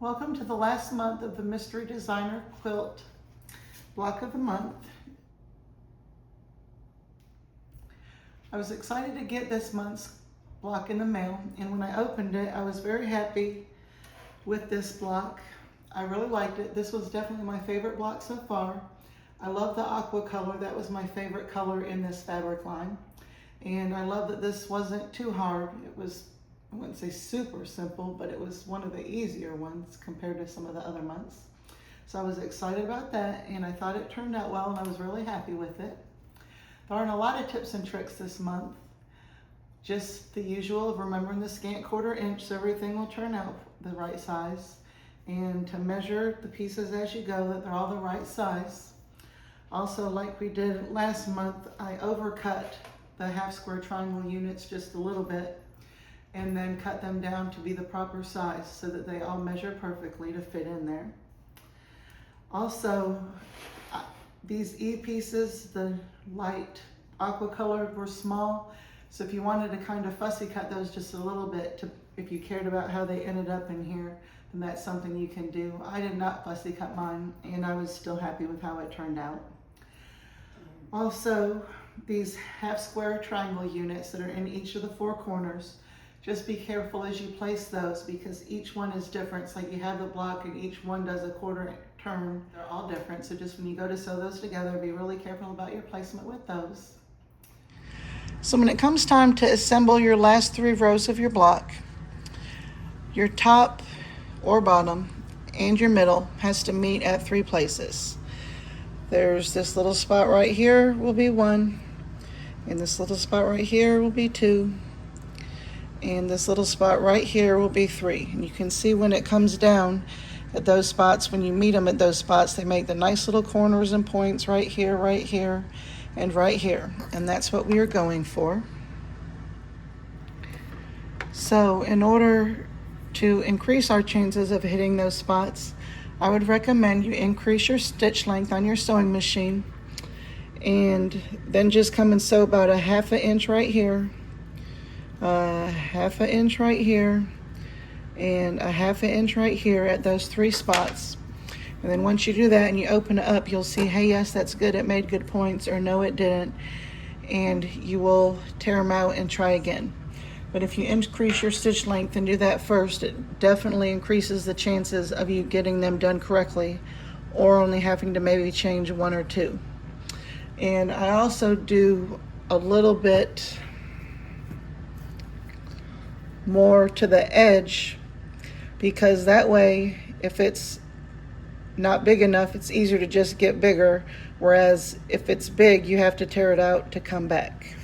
Welcome to the last month of the Mystery Designer Quilt Block of the Month. I was excited to get this month's block in the mail, and when I opened it, I was very happy with this block. I really liked it. This was definitely my favorite block so far. I love the aqua color. That was my favorite color in this fabric line. And I love that this wasn't too hard. It was, I wouldn't say super simple, but it was one of the easier ones compared to some of the other months. So I was excited about that, and I thought it turned out well, and I was really happy with it. There aren't a lot of tips and tricks this month. Just the usual of remembering the scant 1/4 inch so everything will turn out the right size, and to measure the pieces as you go, that they're all the right size. Also, like we did last month, I overcut the half square triangle units just a little bit and then cut them down to be the proper size so that they all measure perfectly to fit in there. Also, these E pieces, the light aqua colored, were small. So if you wanted to kind of fussy cut those just a little bit, if you cared about how they ended up in here, then that's something you can do. I did not fussy cut mine, and I was still happy with how it turned out. Also, these half square triangle units that are in each of the 4 corners, just be careful as you place those because each one is different. It's like you have the block and each one does a 1/4 turn. They're all different. So just when you go to sew those together, be really careful about your placement with those. So when it comes time to assemble your last 3 rows of your block, your top or bottom and your middle has to meet at 3 places. There's this little spot right here will be 1, and this little spot right here will be 2, and this little spot right here will be 3. And you can see when it comes down at those spots, when you meet them at those spots, they make the nice little corners and points right here, and right here. And that's what we are going for. So in order to increase our chances of hitting those spots, I would recommend you increase your stitch length on your sewing machine, and then just come and sew about a 1/2 inch right here, 1/2 inch right here, and a 1/2 inch right here at those 3 spots. And then once you do that and you open it up, you'll see, hey, yes, that's good, it made good points, or no, it didn't. And you will tear them out and try again. But if you increase your stitch length and do that first, it definitely increases the chances of you getting them done correctly, or only having to maybe change 1 or 2. And I also do a little bit more to the edge, because that way, if it's not big enough, it's easier to just get bigger, whereas if it's big, you have to tear it out to come back.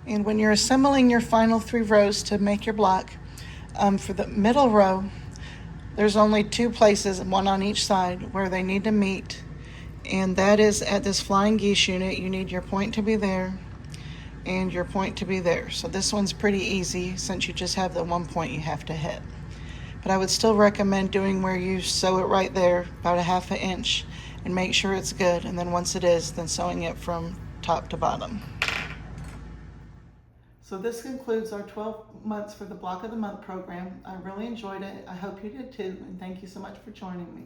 And when you're assembling your final 3 rows to make your block, for the middle row, there's only 2 places, 1 on each side, where they need to meet, and that is at this flying geese unit. You need your point to be there and your point to be there. So this one's pretty easy since you just have the 1 point you have to hit. But I would still recommend doing where you sew it right there, about a 1/2 inch, and make sure it's good. And then once it is, then sewing it from top to bottom. So this concludes our 12 months for the Block of the Month program. I really enjoyed it. I hope you did too, and thank you so much for joining me.